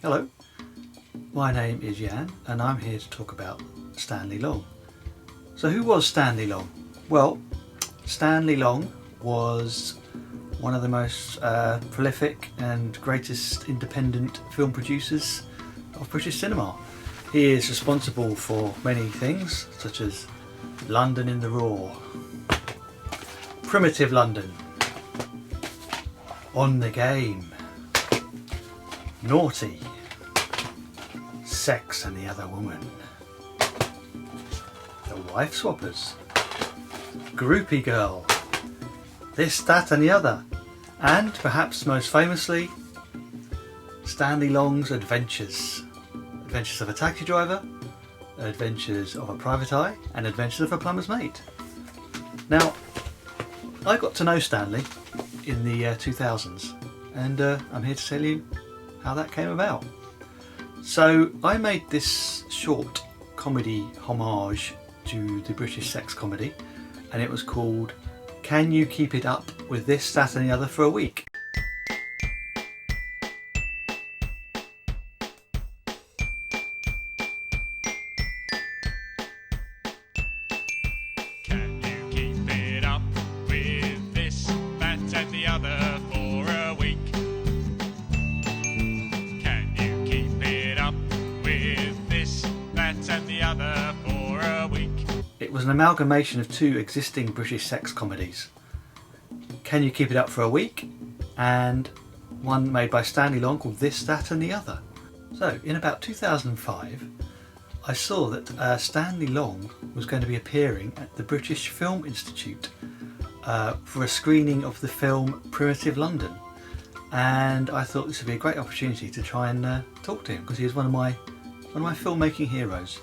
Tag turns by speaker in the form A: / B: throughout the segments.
A: Hello, my name is Jan and I'm here to talk about Stanley Long. So who was Stanley Long? Well, Stanley Long was one of the most prolific and greatest independent film producers of British cinema. He is responsible for many things such as London in the Raw, Primitive London, On the Game, Naughty, Sex and the Other Woman, The Wife Swappers, Groupie Girl, This, That and the Other, and perhaps most famously, Stanley Long's Adventures. Adventures of a Taxi Driver, Adventures of a Private Eye, and Adventures of a Plumber's Mate. Now, I got to know Stanley in the 2000s, and I'm here to tell you how that came about. So I made this short comedy homage to the British sex comedy, and it was called Can You Keep It Up With This, That and the Other for a Week?
B: Can you keep it up with this, that and the other for a week? Can you keep it up with this, that and the other for a week?
A: It was an amalgamation of two existing British sex comedies. Can You Keep It Up for a Week? And one made by Stanley Long called This, That and the Other. So in about 2005 I saw that Stanley Long was going to be appearing at the British Film Institute for a screening of the film Primitive London, and I thought this would be a great opportunity to try and talk to him because he is one of my filmmaking heroes.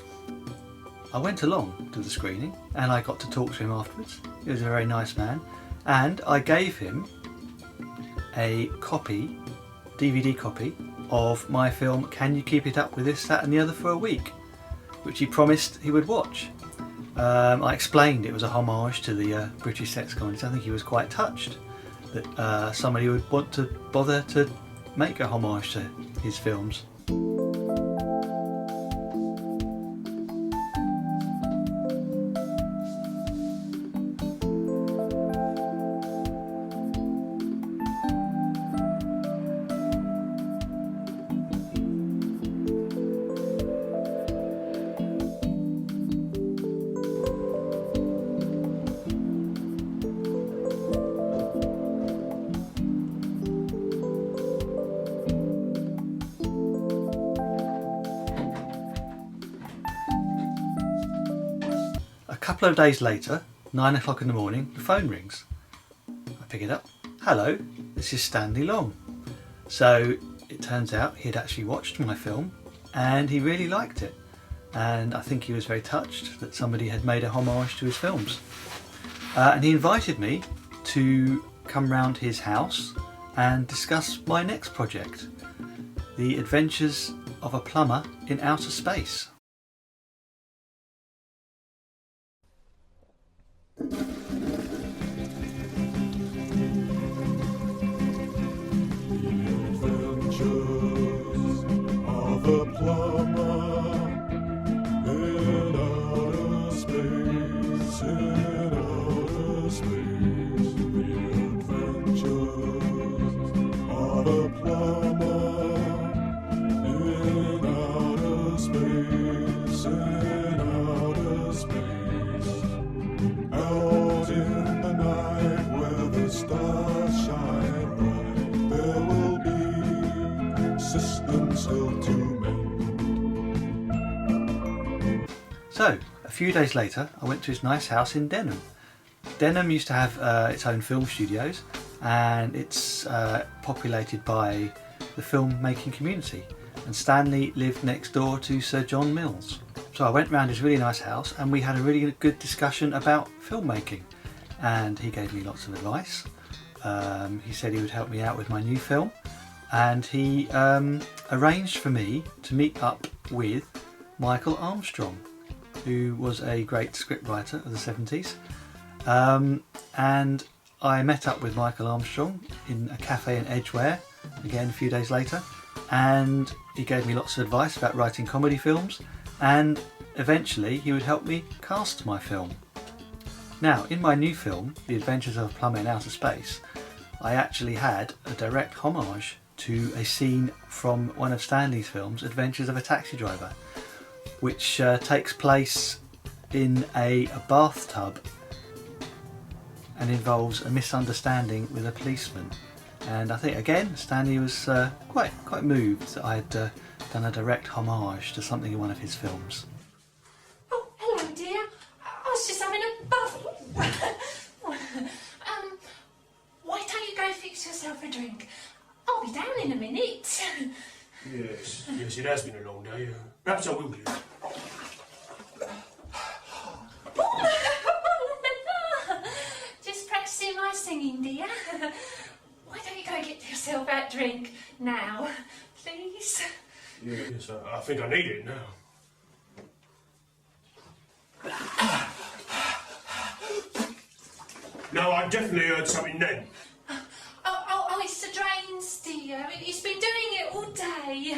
A: I went along to the screening and I got to talk to him afterwards. He was a very nice man, and I gave him a copy, DVD copy, of my film Can You Keep It Up With This, That and the Other for a Week, which he promised he would watch. I explained it was a homage to the British sex comedies. I think he was quite touched that somebody would want to bother to make a homage to his films. A couple of days later, 9 o'clock in the morning, the phone rings. I pick it up. Hello, this is Stanley Long. So it turns out he'd actually watched my film and he really liked it. And I think he was very touched that somebody had made a homage to his films. And he invited me to come round his house and discuss my next project, The Adventures of a Plumber in Outer Space.
C: Of a plumber in outer space, in outer space. The adventures of a plumber in outer space, in outer space. Out in the night where the stars shine bright, there will be systems still to mend.
A: So, a few days later, I went to his nice house in Denham. Denham used to have its own film studios, and it's populated by the film-making community. And Stanley lived next door to Sir John Mills. So I went round his really nice house, and we had a really good discussion about filmmaking. And he gave me lots of advice. He said he would help me out with my new film, and he arranged for me to meet up with Michael Armstrong, who was a great scriptwriter of the 70s. And I met up with Michael Armstrong in a cafe in Edgware, again a few days later, and he gave me lots of advice about writing comedy films, and eventually he would help me cast my film. Now, in my new film, The Adventures of a Plumber in Outer Space, I actually had a direct homage to a scene from one of Stanley's films, Adventures of a Taxi Driver, which takes place in a bathtub and involves a misunderstanding with a policeman. And I think again Stanley was quite moved that I had done a direct homage to something in one of his films.
D: Oh, hello dear. I was just having a bath. Why don't you go fix yourself a drink? I'll be down in a minute.
E: Yes, it has been a long day. Perhaps I will do.
D: Just practicing my singing, dear. Why don't you go get yourself that drink now, please?
E: Yes, I think I need it now. No, I definitely heard something then.
D: Oh, it's the drains, dear. It's been doing it all day.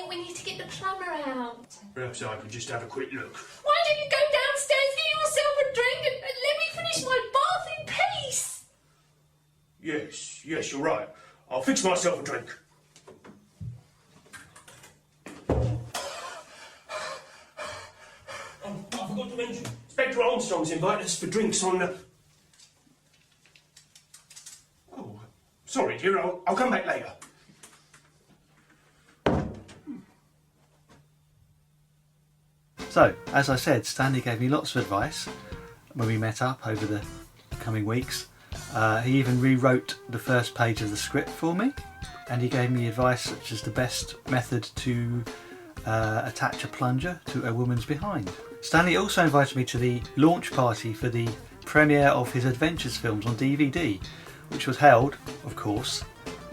D: We need to get the plumber out.
E: Perhaps I could just have a quick look.
D: Why don't you go downstairs, get yourself a drink, and let me finish my bath in peace?
E: Yes, you're right. I'll fix myself a drink. I forgot to mention, Inspector Armstrong's invited us for drinks on the... Oh, sorry dear, I'll come back later.
A: So, as I said, Stanley gave me lots of advice when we met up over the coming weeks. He even rewrote the first page of the script for me, and he gave me advice such as the best method to attach a plunger to a woman's behind. Stanley also invited me to the launch party for the premiere of his Adventures films on DVD, which was held, of course,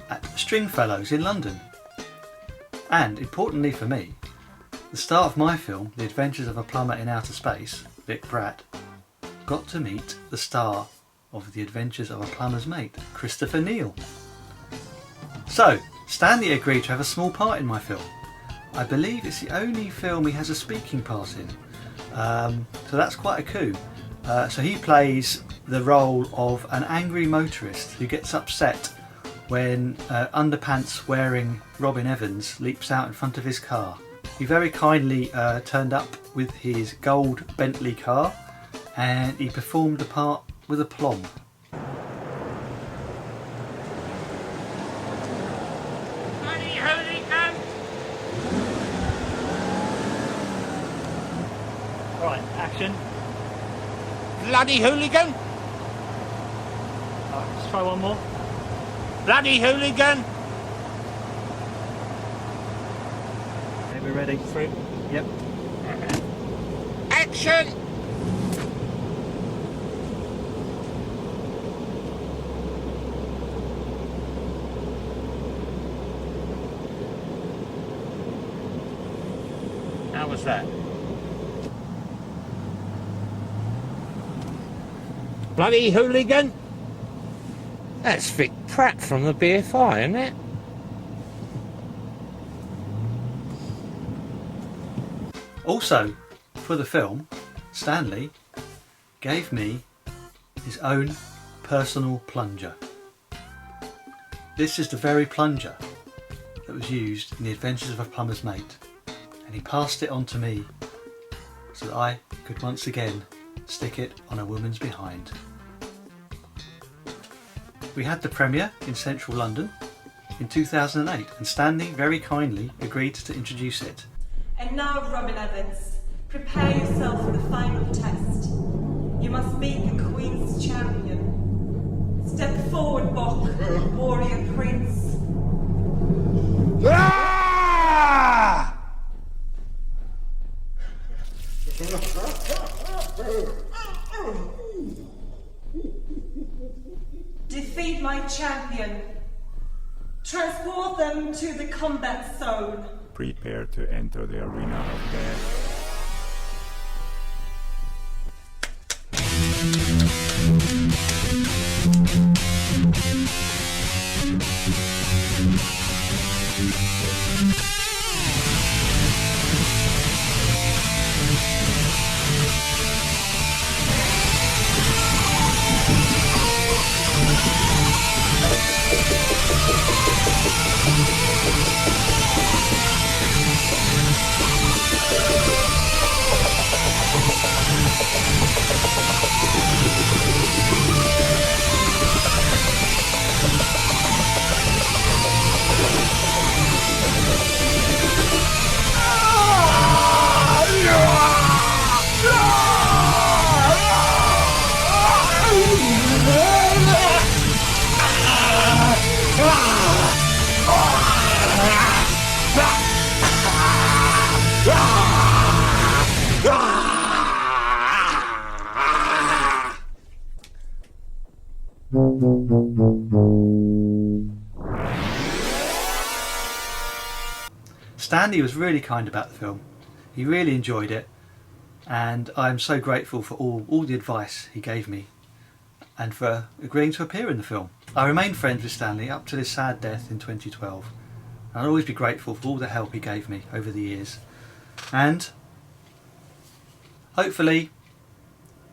A: at Stringfellows in London. And, importantly for me, the star of my film, The Adventures of a Plumber in Outer Space, Vic Bratt, got to meet the star of The Adventures of a Plumber's Mate, Christopher Neill. So, Stanley agreed to have a small part in my film. I believe it's the only film he has a speaking part in, so that's quite a coup. So he plays the role of an angry motorist who gets upset when underpants wearing Robin Evans leaps out in front of his car. He very kindly turned up with his gold Bentley car, and he performed the part with aplomb.
B: Bloody hooligan!
A: Right, action.
B: Bloody hooligan!
A: Let's try one more.
B: Bloody hooligan!
A: Okay, we're ready.
E: Fred?
A: Yep.
B: Action! How was that? Bloody hooligan? That's Vic Pratt from the BFI, isn't it?
A: Also, for the film, Stanley gave me his own personal plunger. This is the very plunger that was used in The Adventures of a Plumber's Mate, and he passed it on to me so that I could once again stick it on a woman's behind. We had the premiere in central London in 2008, and Stanley very kindly agreed to introduce it.
F: And now, Robin Evans, prepare yourself for the final test. You must meet the Queen's champion. Step forward, Bok, warrior prince.
B: Ah!
F: Defeat my champion. Transport them to the combat zone.
C: Prepare to enter the arena of death.
A: Stanley was really kind about the film. He really enjoyed it, and I'm so grateful for all the advice he gave me and for agreeing to appear in the film. I remained friends with Stanley up to his sad death in 2012. I'll always be grateful for all the help he gave me over the years. And hopefully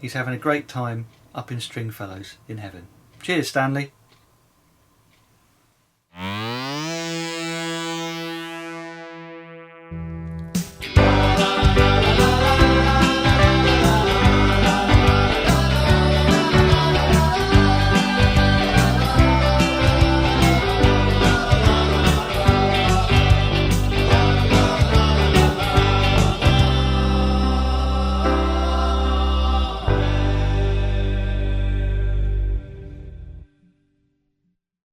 A: he's having a great time up in Stringfellows in heaven. Cheers, Stanley.